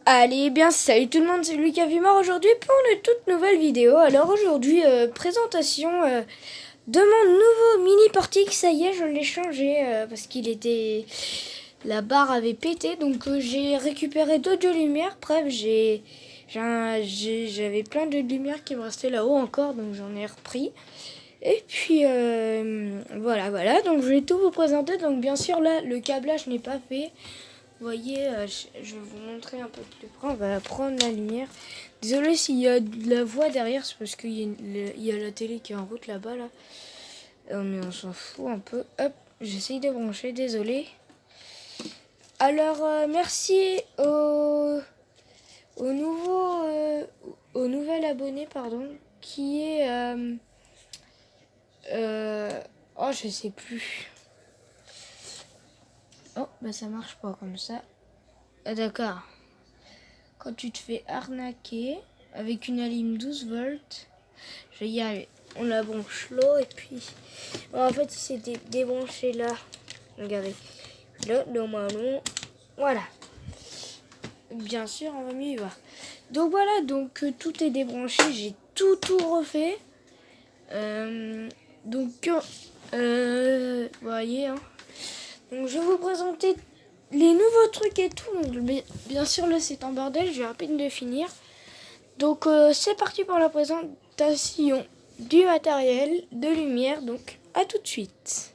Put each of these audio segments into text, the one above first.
Allez, bien, salut tout le monde, c'est Lucas Vimard aujourd'hui pour une toute nouvelle vidéo. Alors aujourd'hui, présentation de mon nouveau mini portique. Ça y est, je l'ai changé parce qu'il était... La barre avait pété, donc j'ai récupéré d'autres lumières. Bref, j'avais plein de lumières qui me restaient là-haut encore, donc j'en ai repris. Et puis voilà, donc je vais tout vous présenter. Donc bien sûr là, le câblage n'est pas fait. Vous voyez, je vais vous montrer un peu plus près. On va prendre la lumière. Désolé s'il y a de la voix derrière, c'est parce qu'il y a la télé qui est en route là-bas. Là. Mais on s'en fout un peu. Hop, j'essaye de brancher, désolé. Alors, merci au nouvel abonné, pardon, qui est... oh, je sais plus. Oh, bah ça marche pas comme ça. Ah, d'accord. Quand tu te fais arnaquer avec une alim 12 volts, je vais y arriver. On la branche là et puis... Bon, en fait, il s'est débranché là. Regardez. Là, normalement, voilà. Bien sûr, on va mieux y voir. Donc voilà, donc tout est débranché. J'ai tout refait. Donc, vous voyez, hein. Donc, je vais vous présenter les nouveaux trucs et tout. Donc, bien sûr, là, c'est en bordel. Je vais à peine de finir. Donc, c'est parti pour la présentation du matériel, de lumière. Donc, à tout de suite.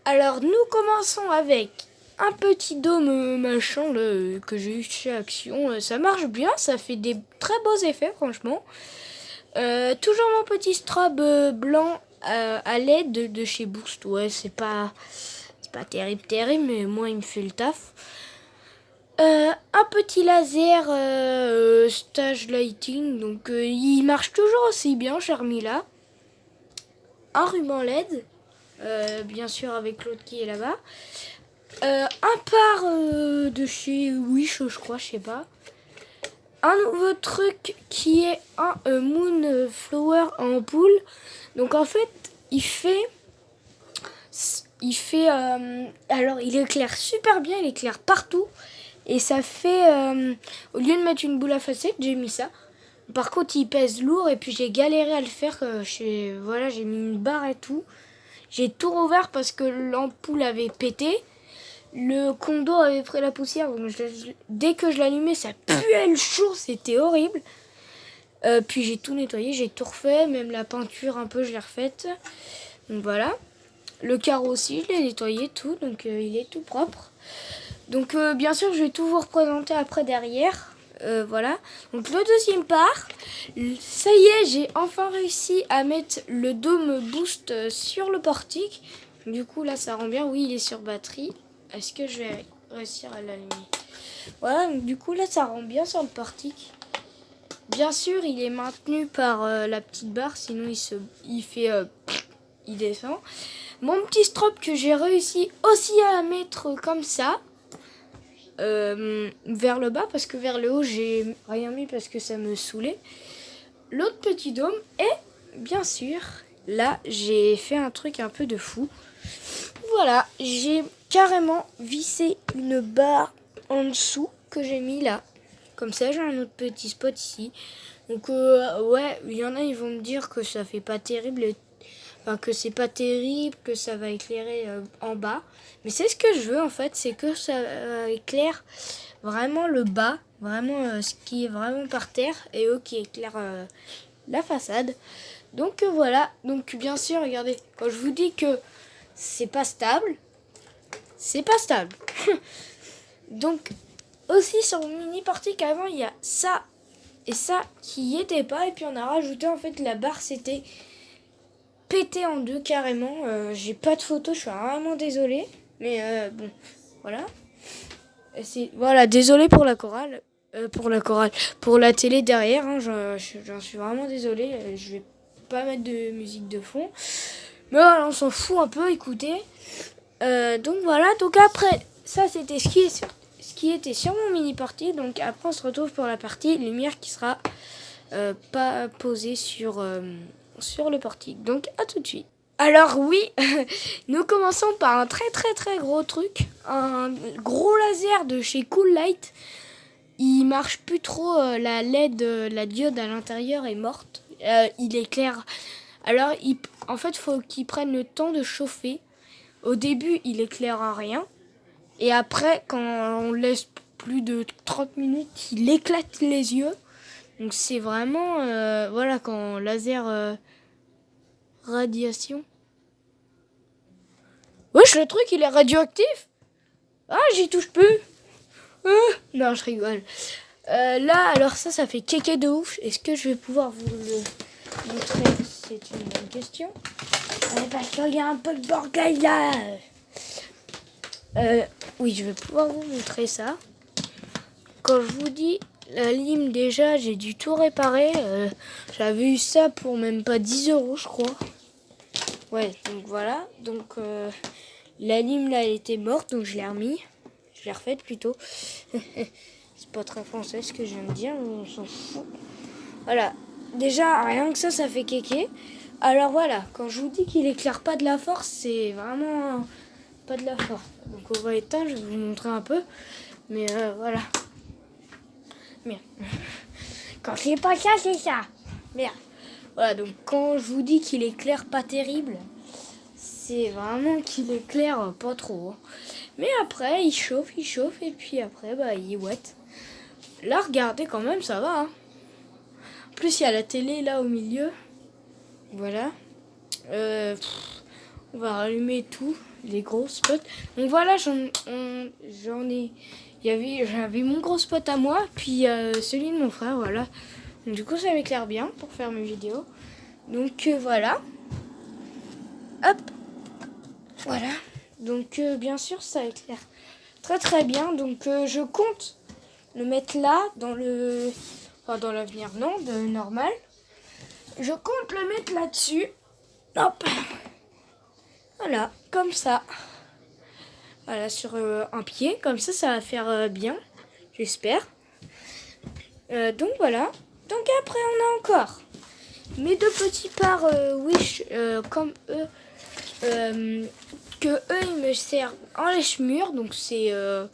Alors, nous commençons avec un petit dôme machin là, que j'ai eu chez Action. Ça marche bien, ça fait des très beaux effets, franchement. Toujours mon petit strobe blanc à LED de chez Boost. Ouais, c'est pas terrible, mais moi, il me fait le taf. Un petit laser stage lighting, donc il marche toujours aussi bien, j'ai remis là. Un ruban LED, bien sûr avec l'autre qui est là-bas. Un par de chez Wish, je crois, je sais pas. Un nouveau truc qui est un Moonflower en poule. Donc en fait, il fait alors il éclaire super bien, il éclaire partout. Et ça fait, au lieu de mettre une boule à facettes, j'ai mis ça. Par contre, il pèse lourd et puis j'ai galéré à le faire. Voilà, j'ai mis une barre et tout. J'ai tout rouvert parce que l'ampoule avait pété. Le condo avait pris la poussière. Donc dès que je l'allumais, ça puait le chaud. C'était horrible. Puis j'ai tout nettoyé, j'ai tout refait. Même la peinture, un peu, je l'ai refaite. Donc voilà. Le carreau aussi, je l'ai nettoyé tout. Donc il est tout propre. Donc bien sûr, je vais tout vous représenter après derrière. Voilà. Donc le deuxième part, ça y est, j'ai enfin réussi à mettre le dôme boost sur le portique. Du coup là, ça rend bien. Oui, il est sur batterie. Est-ce que je vais réussir à l'allumer? Voilà. Donc du coup là, ça rend bien sur le portique. Bien sûr, il est maintenu par la petite barre, sinon il descend. Mon petit strobe que j'ai réussi aussi à mettre comme ça. Vers le bas parce que vers le haut j'ai rien mis parce que ça me saoulait. L'autre petit dôme et bien sûr là j'ai fait un truc un peu de fou. Voilà, j'ai carrément vissé une barre en dessous que j'ai mis là. Comme ça j'ai un autre petit spot ici. Donc ouais, il y en a ils vont me dire que ça fait pas terrible. Enfin, que c'est pas terrible, que ça va éclairer en bas. Mais c'est ce que je veux en fait, c'est que ça éclaire vraiment le bas, vraiment ce qui est vraiment par terre et eux qui éclairent la façade. Donc voilà, donc bien sûr, regardez, quand je vous dis que c'est pas stable, c'est pas stable. Donc aussi sur mon mini portique avant, il y a ça et ça qui y était pas et puis on a rajouté en fait la barre, c'était pété en deux carrément. J'ai pas de photo, je suis vraiment désolée. Mais bon, voilà. Voilà, désolée pour la chorale. Pour la télé derrière. Hein, j'en suis vraiment désolée. Je vais pas mettre de musique de fond. Mais voilà, on s'en fout un peu, écoutez. Donc voilà, donc après, ça c'était ce qui était sur mon mini partie. Donc après, on se retrouve pour la partie lumière qui sera pas posée sur le portique. Donc à tout de suite. Alors oui, nous commençons par un très très très gros truc, un gros laser de chez Cool Light. il marche plus trop, la LED, la diode à l'intérieur est morte. Il éclaire. Alors, en fait, faut qu'il prenne le temps de chauffer. Au début, il éclaire à rien. Et après, quand on laisse plus de 30 minutes, il éclate les yeux. Donc c'est vraiment, voilà, quand laser radiation. Wesh, le truc, il est radioactif. Ah, j'y touche plus. Non, je rigole. Là, alors ça fait kéké de ouf. Est-ce que je vais pouvoir vous le montrer? C'est une bonne question. Parce qu'il y a un peu de bordel là. Oui, je vais pouvoir vous montrer ça. Quand je vous dis la lime, déjà, j'ai dû tout réparer. J'avais eu ça pour même pas 10 €, je crois. Ouais, donc voilà. Donc, la lime, là, elle était morte, donc je l'ai remis. Je l'ai refaite plutôt. C'est pas très français ce que je viens de dire, on s'en fout. Voilà. Déjà, rien que ça fait kéké. Alors voilà, quand je vous dis qu'il éclaire pas de la force, c'est vraiment pas de la force. Donc on va éteindre, je vais vous montrer un peu. Mais voilà. Merde. Quand c'est pas ça, c'est ça. Merde. Voilà, donc quand je vous dis qu'il éclaire pas terrible, c'est vraiment qu'il éclaire pas trop. Mais après, il chauffe, et puis après, bah, il ouette. Là, regardez quand même, ça va. Hein. En plus, il y a la télé là au milieu. Voilà. On va rallumer tout, les gros spots. Donc voilà, j'en ai. J'avais mon gros spot à moi, puis celui de mon frère, voilà. Donc, du coup, ça m'éclaire bien pour faire mes vidéos. Donc voilà. Hop. Voilà. Donc bien sûr, ça éclaire très très bien. Donc je compte le mettre là, dans l'avenir, non, normal. Je compte le mettre là-dessus. Hop. Voilà, comme ça. Voilà, sur un pied. Comme ça va faire bien. J'espère. Donc voilà. Donc après, on a encore mes deux petits pares Wish, comme eux. Que eux, ils me servent en lèche-mur. Donc ça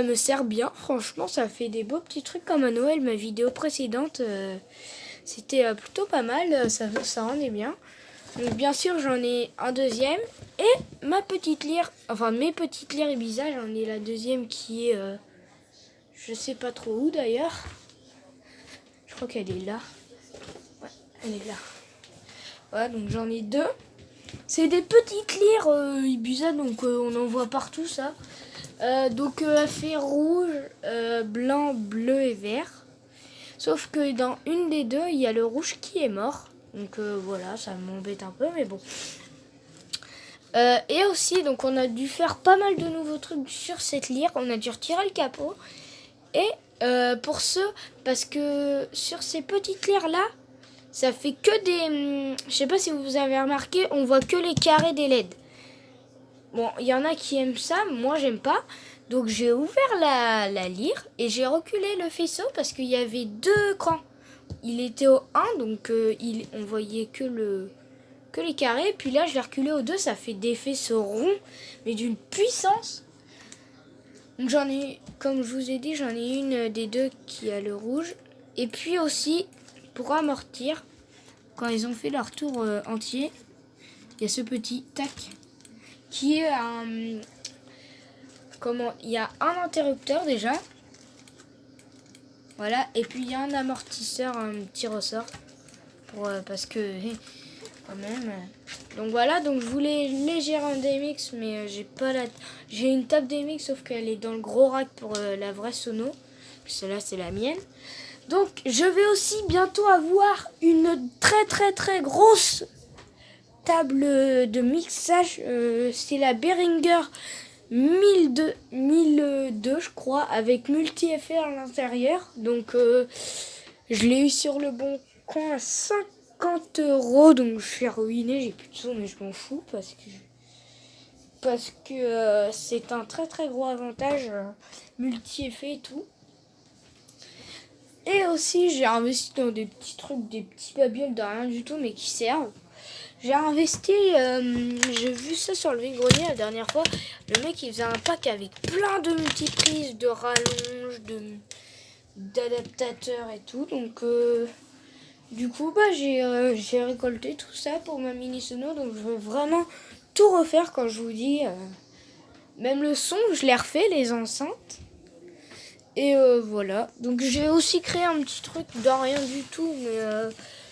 me sert bien. Franchement, ça fait des beaux petits trucs comme à Noël. Ma vidéo précédente, c'était plutôt pas mal. Ça rendait bien. Donc bien sûr, j'en ai un deuxième. Et ma petite lyre, enfin mes petites lyres Ibiza, j'en ai la deuxième qui est, je sais pas trop où d'ailleurs. Je crois qu'elle est là. Ouais, elle est là. Voilà, donc j'en ai deux. C'est des petites lyres Ibiza, donc on en voit partout ça. Donc elle fait rouge, blanc, bleu et vert. Sauf que dans une des deux, il y a le rouge qui est mort. Donc voilà, ça m'embête un peu, mais bon. Et aussi, donc on a dû faire pas mal de nouveaux trucs sur cette lyre. On a dû retirer le capot. Et pour ceux, parce que sur ces petites lyres là, ça fait que des... Je sais pas si vous avez remarqué, on voit que les carrés des LED. Bon, il y en a qui aiment ça, moi j'aime pas. Donc j'ai ouvert la lyre et j'ai reculé le faisceau parce qu'il y avait deux crans. Il était au 1, donc on voyait que les carrés. Puis là, je l'ai reculé au 2, ça fait des faisceaux ronds, mais d'une puissance. Donc j'en ai, comme je vous ai dit, j'en ai une des deux qui a le rouge. Et puis aussi, pour amortir, quand ils ont fait leur tour entier, il y a ce petit tac qui est un... il y a un interrupteur déjà. Voilà, et puis il y a un amortisseur, un petit ressort. Parce que, quand même... Donc voilà, donc je voulais léger un DMX, mais j'ai pas la... J'ai une table DMX, sauf qu'elle est dans le gros rack pour la vraie sono. Celle-là, c'est la mienne. Donc, je vais aussi bientôt avoir une très très très grosse table de mixage. C'est la Behringer 1002, je crois, avec multi-effet à l'intérieur. Donc, je l'ai eu sur le bon coin à 50 €. Donc, je suis ruinée, j'ai plus de sous, mais je m'en fous parce que c'est un très très gros avantage multi-effet et tout. Et aussi, j'ai investi dans des petits trucs, des petits babioles de rien du tout, mais qui servent. J'ai investi, j'ai vu ça sur le vide-grenier la dernière fois. Le mec, il faisait un pack avec plein de multiprises, de rallonges, d'adaptateurs et tout. Donc du coup j'ai récolté tout ça pour ma mini sono. Donc je veux vraiment tout refaire quand je vous dis. Même le son, je l'ai refait, les enceintes. Et voilà. Donc j'ai aussi créé un petit truc de rien du tout. Mais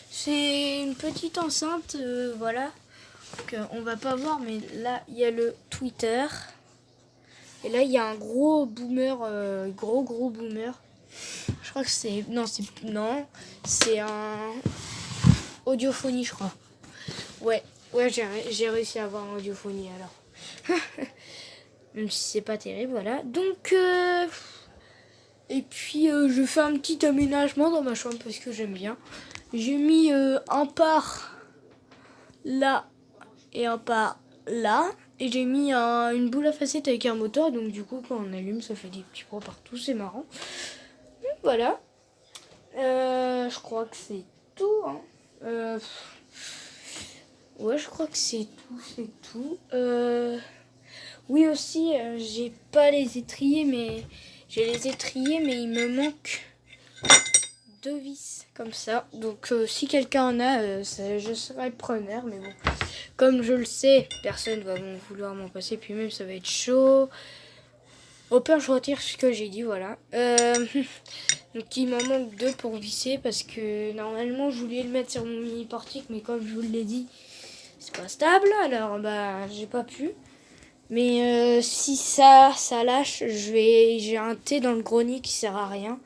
c'est une petite enceinte. Voilà. Donc, on va pas voir, mais là il y a le Twitter. Et là il y a un gros boomer. Gros boomer. Je crois que c'est... Non, c'est un Audiophonie, je crois. Ouais, j'ai réussi à avoir un Audiophonie alors. Même si c'est pas terrible, voilà. Donc, et puis je fais un petit aménagement dans ma chambre parce que j'aime bien. J'ai mis un par là et un par là. Et j'ai mis une boule à facettes avec un moteur. Donc du coup, quand on allume, ça fait des petits points partout. C'est marrant. Donc, voilà. Je crois que c'est tout. Hein. Ouais, je crois que c'est tout. Oui aussi, j'ai pas les étriers, mais j'ai les étriers, mais il me manque 2 vis comme ça. Donc si quelqu'un en a, je serai preneur, mais bon, comme je le sais, personne va vouloir m'en passer, puis même ça va être chaud. Au pire, je retire ce que j'ai dit, voilà. Donc il m'en manque 2 pour visser, parce que normalement je voulais le mettre sur mon mini portique, mais comme je vous l'ai dit, c'est pas stable, alors bah j'ai pas pu. Mais si ça lâche, j'ai un thé dans le grenier qui sert à rien.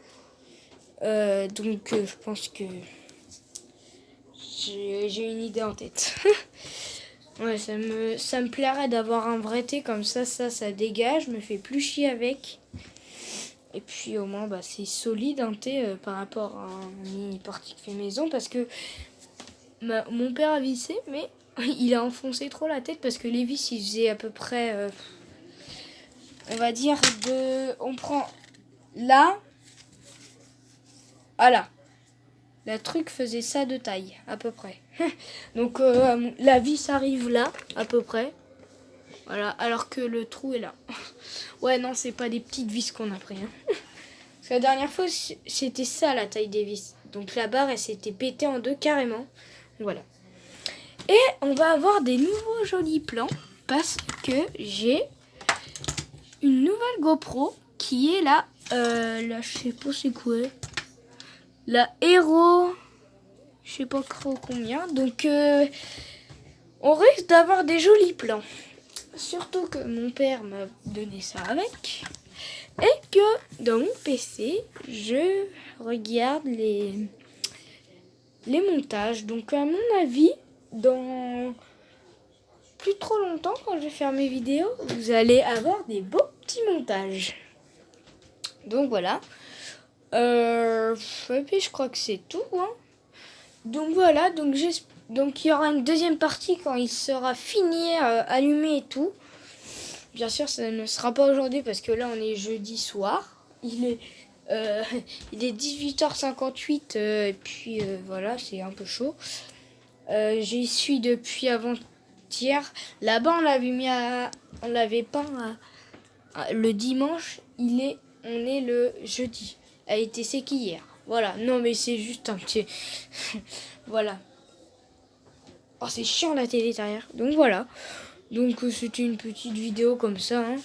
Donc je pense que j'ai une idée en tête. Ouais, ça me plairait d'avoir un vrai thé comme ça dégage, me fait plus chier avec. Et puis au moins bah, c'est solide un thé par rapport à un mini portique fait maison, parce que mon père a vissé, mais il a enfoncé trop la tête parce que les vis il faisait à peu près on va dire on prend là là. Le truc faisait ça de taille, à peu près. Donc la vis arrive là, à peu près. Voilà, alors que le trou est là. Ouais, non, c'est pas des petites vis qu'on a pris. Hein. Parce que la dernière fois, c'était ça la taille des vis. Donc la barre, elle s'était pétée en 2 carrément. Voilà. Et on va avoir des nouveaux jolis plans. Parce que j'ai une nouvelle GoPro qui est là, je sais pas c'est quoi. La Hero, je sais pas trop combien. Donc, on risque d'avoir des jolis plans. Surtout que mon père m'a donné ça avec. Et que dans mon PC, je regarde les montages. Donc, à mon avis, dans plus trop longtemps, quand je vais faire mes vidéos, vous allez avoir des beaux petits montages. Donc, voilà. Et puis je crois que c'est tout. Hein. Donc voilà, donc il y aura une deuxième partie quand il sera fini, allumé et tout. Bien sûr, ça ne sera pas aujourd'hui parce que là on est jeudi soir. Il est 18h58 et puis voilà, c'est un peu chaud. J'y suis depuis avant-hier. Là-bas on l'avait peint le dimanche. On est le jeudi. A été séquée hier. Voilà. Non, mais c'est juste un petit... voilà. Oh, c'est chiant la télé derrière. Donc voilà. Donc c'était une petite vidéo comme ça. Hein.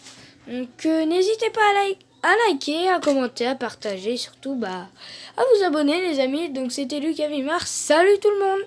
Donc n'hésitez pas à liker, à commenter, à partager. Surtout, à vous abonner les amis. Donc c'était Lucas Vimar. Salut tout le monde!